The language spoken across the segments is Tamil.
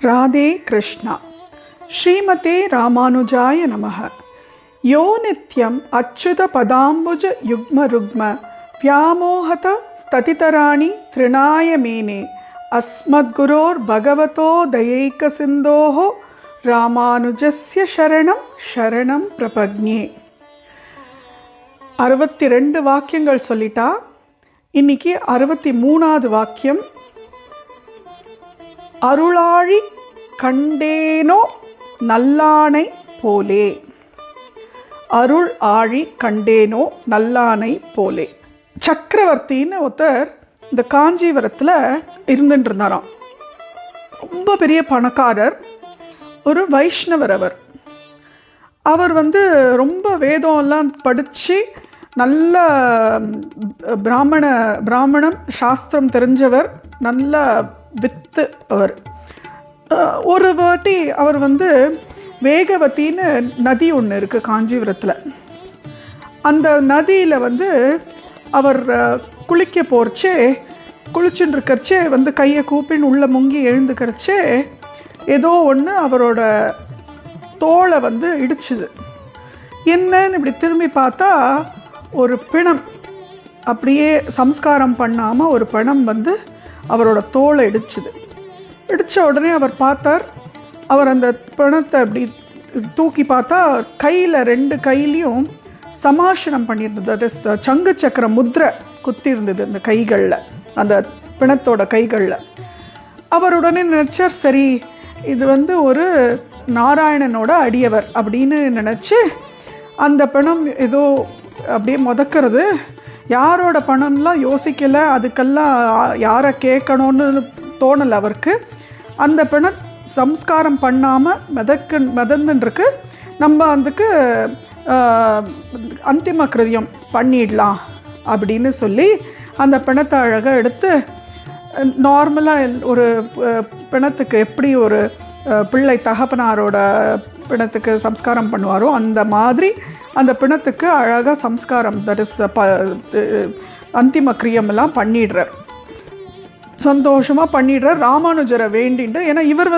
ராதே கிருஷ்ணா. ஸ்ரீமதே ராமானுஜாய நமः. யோ நித்யம் அச்சுத பதாம்புஜ யுக்ம ருக்ம வியாமோஹத ஸ்ததிதராணி த்ரிணாய மேனே அஸ்மத்குரோர் பகவதோ தயைக சிந்தோஹோ ராமானுஜஸ்ய சரணம் சரணம் பிரபக்ஞே. 62 வாக்கியங்கள் சொல்லிட்டா. இன்னைக்கு 63வது வாக்கியம். அருளாழி கண்டேனோ நல்லானை போலே. அருள் ஆழி கண்டேனோ நல்லானை போலே. சக்கரவர்த்தின்னு ஒருத்தர் இந்த காஞ்சிபுரத்தில் இருந்துட்டு இருந்தாராம். ரொம்ப பெரிய பணக்காரர், ஒரு வைஷ்ணவர். அவர் ரொம்ப வேதம்லாம் படித்து நல்ல பிராமணம் சாஸ்திரம் தெரிஞ்சவர், நல்ல வித்து அவர். ஒரு வாட்டி அவர் வேகவத்தின்னு நதி ஒன்று இருக்குது காஞ்சிபுரத்தில். அந்த நதியில் அவர் குளிக்க போகிறச்சே, குளிச்சுட்டு இருக்கிறச்சே கையை கூப்பின்னு உள்ளே முங்கி எழுந்துக்கிறச்சே ஏதோ ஒன்று அவரோட தோளை இடிச்சுது. என்னன்னு இப்படி திரும்பி பார்த்தா ஒரு பிணம், அப்படியே சம்ஸ்காரம் பண்ணாமல் ஒரு பிணம் அவரோட தோளை இடிச்சுது. இடித்த உடனே அவர் பார்த்தார். அவர் அந்த பிணத்தை அப்படி தூக்கி பார்த்தா கையில் 2 கையிலையும் சமாஷனம் பண்ணியிருந்தது. சங்கு சக்கர முத்ரை குத்தி இருந்தது அந்த கைகளில், அந்த பிணத்தோட கைகளில். அவர் உடனே நினச்சார், சரி இது ஒரு நாராயணனோட அடியவர் அப்படின்னு நினச்சி அந்த பிணம் ஏதோ அப்படியே முதக்கிறது. யாரோட பணம்லாம் யோசிக்கலை, அதுக்கெல்லாம் யாரை கேட்கணும்னு தோணலை அவருக்கு. அந்த பிணம் சம்ஸ்காரம் பண்ணாமல் மிதந்துருக்கு. நம்ம அதுக்கு அந்திம கிருதியம் பண்ணிடலாம் அப்படின்னு சொல்லி அந்த பிணத்தை அழகாக எடுத்து, நார்மலாக ஒரு பிணத்துக்கு எப்படி ஒரு பிள்ளை தகப்பனாரோட பிணத்துக்கு சம்ஸ்காரம் பண்ணுவாரோ அந்த மாதிரி அந்த பிணத்துக்கு அழகாக சம்ஸ்காரம், தட் இஸ் அந்திம கிரியமெல்லாம் பண்ணிடுறார். சந்தோஷமாக பண்ணிடுறார். ராமானுஜரை வேண்டிட்டு, ஏன்னா இவர்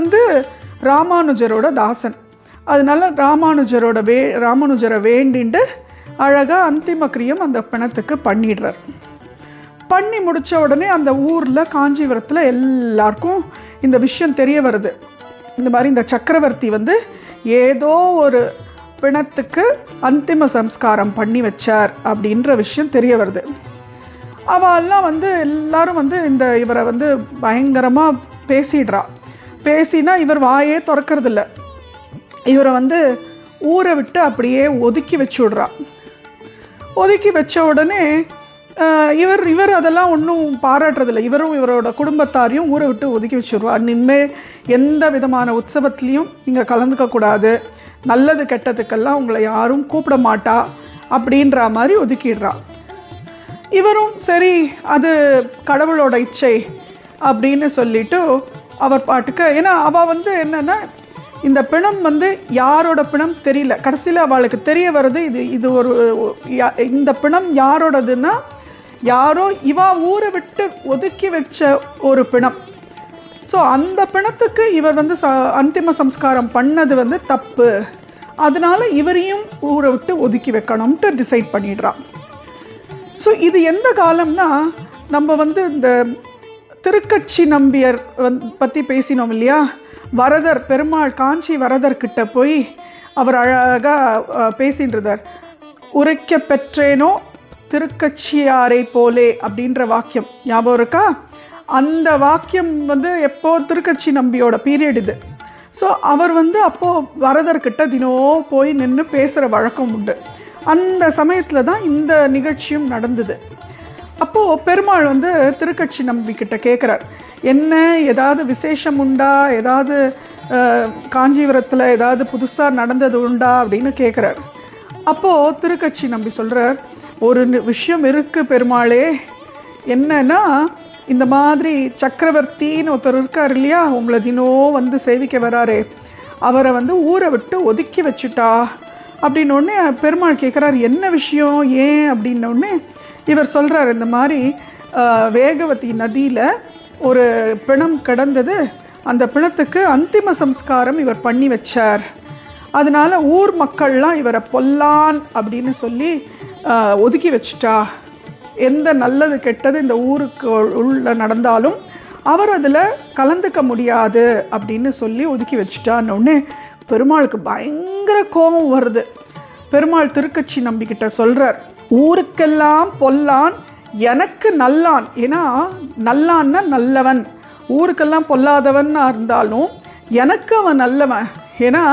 ராமானுஜரோட தாசன். அதனால ராமானுஜரை வேண்டிட்டு அழகாக அந்திம கிரியம் அந்த பிணத்துக்கு பண்ணிடுறார். பண்ணி முடித்த உடனே அந்த ஊரில் காஞ்சிபுரத்தில் எல்லாருக்கும் இந்த விஷயம் தெரிய வருது. இந்த மாதிரி இந்த சக்கரவர்த்தி ஏதோ ஒரு பிணத்துக்கு அந்திம சம்ஸ்காரம் பண்ணி வச்சார் அப்படின்ற விஷயம் தெரிய வருது. அவெல்லாம் எல்லாரும் இந்த இவரை பயங்கரமாக பேசிடுறா. பேசினா இவர் வாயே திறக்கறதில்ல. இவரை ஊரை விட்டு அப்படியே ஒதுக்கி வச்சு விட்றா. ஒதுக்கி வச்ச உடனே இவர் அதெல்லாம் ஒன்றும் பாராட்டுறதில்லை. இவரும் இவரோட குடும்பத்தாரையும் ஊரை விட்டு ஒதுக்கி வச்சுடுவா. இனிமேல் எந்த விதமான உற்சவத்துலேயும் நீங்கள் கலந்துக்கக்கூடாது, நல்லது கெட்டதுக்கெல்லாம் உங்களை யாரும் கூப்பிட மாட்டா அப்படின்ற மாதிரி ஒதுக்கிடுறா. இவரும் சரி அது கடவுளோட இச்சை அப்படின்னு சொல்லிட்டு அவர் பாட்டுக்கு, ஏன்னா அவள் என்னென்னா இந்த பிணம் யாரோட பிணம் தெரியல. கடைசியில் அவளுக்கு தெரிய வருது இது ஒரு இந்த பிணம் யாரோடதுன்னா யாரோ இவா ஊரை விட்டு ஒதுக்கி வச்ச ஒரு பிணம். ஸோ அந்த பிணத்துக்கு இவர் அந்திம சம்ஸ்காரம் பண்ணது தப்பு. அதனால் இவரையும் ஊரை விட்டு ஒதுக்கி வைக்கணும்ட்டு டிசைட் பண்ணிடுறான். ஸோ இது எந்த காலம்னா, நம்ம இந்த திருக்கட்சி நம்பியர் பற்றி பேசினோம் இல்லையா. வரதர் பெருமாள் காஞ்சி வரதர்கிட்ட போய் அவர் அழகாக பேசின்றார். உரைக்க பெற்றேனோ திருக்கட்சியாரை போலே அப்படின்ற வாக்கியம் ஞாபகம் இருக்கா? அந்த வாக்கியம் எப்போ திருக்கட்சி நம்பியோட பீரியட் இது. ஸோ அவர் அப்போது வரதர்கிட்ட தினம் போய் நின்று பேசுகிற வழக்கம் உண்டு. அந்த சமயத்தில் தான் இந்த நிகழ்ச்சியும் நடந்தது. அப்போது பெருமாள் திருக்கட்சி நம்பிக்கிட்ட கேட்குறார், என்ன ஏதாவது விசேஷம் உண்டா, ஏதாவது காஞ்சிபுரத்தில் ஏதாவது புதுசாக நடந்தது உண்டா அப்படின்னு கேட்குறார். அப்போது திருக்கட்சி நம்பி சொல்கிறார், ஒரு விஷயம் இருக்குது பெருமாளே. என்னன்னா, இந்த மாதிரி சக்கரவர்த்தின்னு ஒருத்தர் இருக்கார் இல்லையா, உங்களை தினம் சேவிக்க வராரே, அவரை ஊரை விட்டு ஒதுக்கி வச்சுட்டா அப்படின்னோடனே பெருமாள் கேட்குறார், என்ன விஷயம், ஏன் அப்படின்னோடனே இவர் சொல்கிறார், இந்த மாதிரி வேகவதி நதியில் ஒரு பிணம் கிடந்தது, அந்த பிணத்துக்கு அந்திம சம்ஸ்காரம் இவர் பண்ணி வச்சார். அதனால் ஊர் மக்கள்லாம் இவரை பொல்லான் அப்படின்னு சொல்லி ஒதுக்கி வச்சிட்டா. எந்த நல்லது கெட்டது இந்த ஊருக்கு உள்ள நடந்தாலும் அவர் அதில் கலந்துக்க முடியாது அப்படின்னு சொல்லி ஒதுக்கி வச்சுட்டான்னொடனே பெருமாளுக்கு பயங்கர கோபம் வருது. பெருமாள் திருக்கட்சி நம்பிக்கிட்ட சொல்கிறார், ஊருக்கெல்லாம் பொல்லான் எனக்கு நல்லான். ஏன்னா நல்லான்னா நல்லவன், ஊருக்கெல்லாம் பொல்லாதவன்னா இருந்தாலும் எனக்கு அவன் நல்லவன். ஏன்னா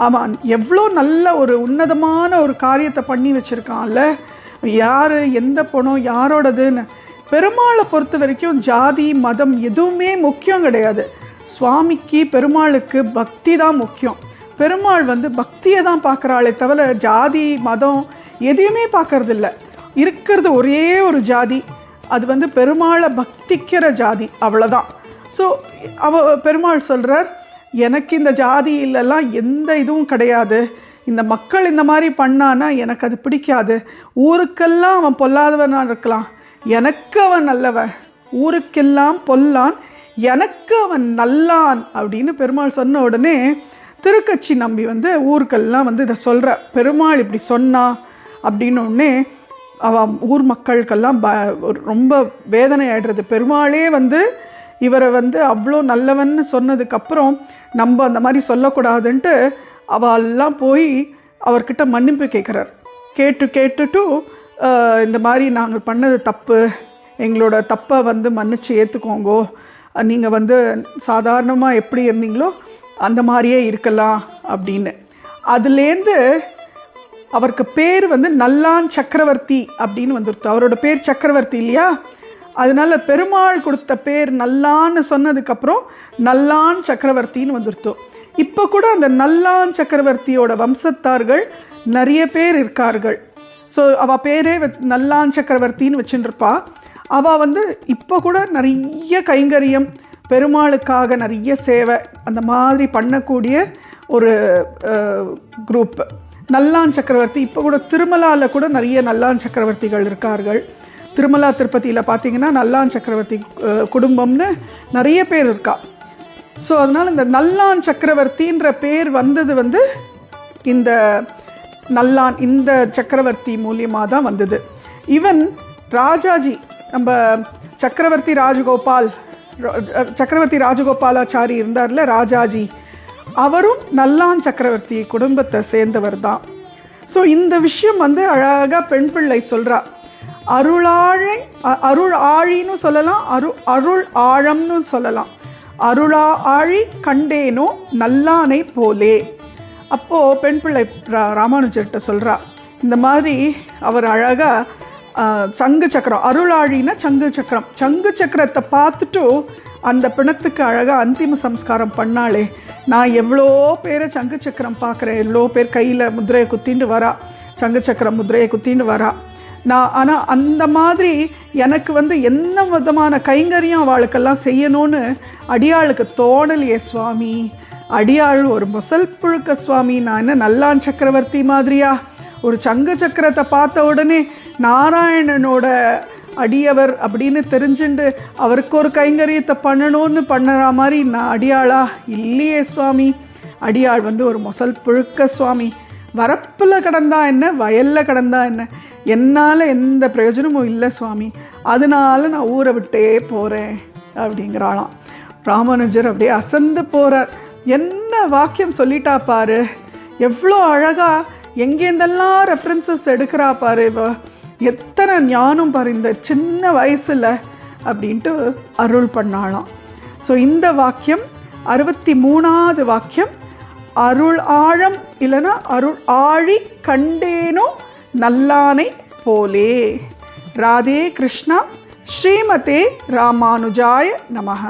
அவன் எவ்வளோ நல்ல ஒரு உன்னதமான ஒரு காரியத்தை பண்ணி வச்சுருக்கான்ல. யார் எந்த பணம் யாரோடதுன்னு பெருமாளை பொறுத்த வரைக்கும் ஜாதி மதம் எதுவுமே முக்கியம் கிடையாது. சுவாமிக்கு பெருமாளுக்கு பக்தி தான் முக்கியம். பெருமாள் பக்தியை தான் பார்க்குறாளே தவிர ஜாதி மதம் எதையுமே பார்க்கறதில்ல. இருக்கிறது ஒரே ஒரு ஜாதி, அது பெருமாளை பக்திக்கிற ஜாதி, அவ்வளோதான். ஸோ பெருமாள் சொல்கிறார், எனக்கு இந்த ஜாதியிலலாம் எந்த இதுவும் கிடையாது, இந்த மக்கள் இந்த மாதிரி பண்ணானா எனக்கு அது பிடிக்காது. ஊருக்கெல்லாம் அவன் பொல்லாதவனாக இருக்கலாம், எனக்கு அவன் நல்லவன். ஊருக்கெல்லாம் பொல்லான் எனக்கு அவன் நல்லான் அப்படின்னு பெருமாள் சொன்ன உடனே திருக்கட்சி நம்பி ஊருக்கெல்லாம் இதை சொல்கிற. பெருமாள் இப்படி சொன்னா அப்படின்னு உடனே அவன் ஊர் மக்களுக்கெல்லாம் ரொம்ப வேதனை ஆகிடுறது. பெருமாளே இவரை அவ்வளோ நல்லவன்னு சொன்னதுக்கப்புறம் நம்ம அந்த மாதிரி சொல்லக்கூடாதுன்ட்டு அவெல்லாம் போய் அவர்கிட்ட மன்னிப்பு கேட்குறார். கேட்டுட்டு இந்த மாதிரி நாங்கள் பண்ணது தப்பு, எங்களோட தப்பை மன்னிச்சு ஏற்றுக்கோங்கோ, நீங்கள் சாதாரணமாக எப்படி இருந்தீங்களோ அந்த மாதிரியே இருக்கலாம் அப்படின்னு. அதுலேருந்து அவருக்கு பேர் நல்லான் சக்கரவர்த்தி அப்படின்னு வந்துருத்து. அவரோட பேர் சக்கரவர்த்தி இல்லையா, அதனால் பெருமாள் கொடுத்த பேர் நல்லான்னு சொன்னதுக்கப்புறம் நல்லான் சக்கரவர்த்தின்னு வந்துருத்து. இப்போ கூட அந்த நல்லான் சக்கரவர்த்தியோட வம்சத்தார்கள் நிறைய பேர் இருக்கார்கள். ஸோ அவள் பேரே நல்லான் சக்கரவர்த்தின்னு வச்சுருப்பா. அவள் இப்போ கூட நிறைய கைங்கரியம், பெருமாளுக்காக நிறைய சேவை அந்த மாதிரி பண்ணக்கூடிய ஒரு குரூப் நல்லான் சக்கரவர்த்தி. இப்போ கூட திருமலாவில் கூட நிறைய நல்லான் சக்கரவர்த்திகள் இருக்கார்கள். திருமலா திருப்பதியில் பார்த்திங்கன்னா நல்லான் சக்கரவர்த்தி குடும்பம்னு நிறைய பேர் இருக்கா. ஸோ அதனால் இந்த நல்லான் சக்கரவர்த்தின்ற பேர் வந்தது இந்த நல்லான் இந்த சக்கரவர்த்தி மூலியமாக தான் வந்தது. ஈவன் ராஜாஜி, நம்ம சக்கரவர்த்தி ராஜகோபாலாச்சாரி இருந்தார்ல ராஜாஜி, அவரும் நல்லான் சக்கரவர்த்தி குடும்பத்தை சேர்ந்தவர் தான். ஸோ இந்த விஷயம் அழகாக பெண் பிள்ளை சொல்கிறா. அருள் ஆழின்னு சொல்லலாம், அருள் ஆழம்னு சொல்லலாம். அருளாழி கண்டேனோ நல்லானை போலே. அப்போது பெண் பிள்ளை ராமானுஜர்கிட்ட சொல்கிறா, இந்த மாதிரி அவர் அழகாக சங்கு சக்கரம், அருளாழின்னா சங்கு சக்கரம், சங்கு சக்கரத்தை பார்த்துட்டு அந்த பிணத்துக்கு அழகாக அந்திம சம்ஸ்காரம் பண்ணாலே. நான் எவ்வளோ பேரை சங்கு சக்கரம் பார்க்குறேன், எவ்வளோ பேர் கையில் முதிரையை குத்தின்னு வரா, சங்கு சக்கரம் முதிரையை குத்தின்னு வரா. ஆனால் அந்த மாதிரி எனக்கு என்ன விதமான கைங்கரியம் அவளுக்கெல்லாம் செய்யணும்னு அடியாளுக்கு தோணலையே சுவாமி. அடியாள் ஒரு முசல் புழுக்க சுவாமி, நான் என்ன நல்லான் சக்கரவர்த்தி மாதிரியா? ஒரு சங்கு சக்கரத்தை பார்த்த உடனே நாராயணனோட அடியவர் அப்படின்னு தெரிஞ்சுண்டு அவருக்கு ஒரு கைங்கரியத்தை பண்ணணும்னு பண்ணுற மாதிரி நான் அடியாளா? இல்லையே சுவாமி. அடியாள் ஒரு முசல் புழுக்க சுவாமி. வரப்பில் கிடந்தா என்ன, வயலில் கிடந்தா என்ன, என்னால் எந்த பிரயோஜனமும் இல்லை சுவாமி, அதனால நான் ஊரை விட்டே போகிறேன் அப்படிங்கிறாளாம். ராமானுஜர் அப்படியே அசந்து போகிறார். என்ன வாக்கியம் சொல்லிட்டா பாரு, எவ்வளோ அழகாக எங்கேருந்தெல்லாம் ரெஃபரன்சஸ் எடுக்கிறா பாரு, எத்தனை ஞானம் பாரு இந்த சின்ன வயசில் அப்படின்ட்டு அருள் பண்ணாளாம். ஸோ இந்த வாக்கியம் 63வது வாக்கியம். அருள் ஆழம் இல்லைன்னா அருள் ஆழி கண்டேனோ நல்லானை போலே. ராதே கிருஷ்ணா. ஸ்ரீமதே ராமானுஜாய நமஹ.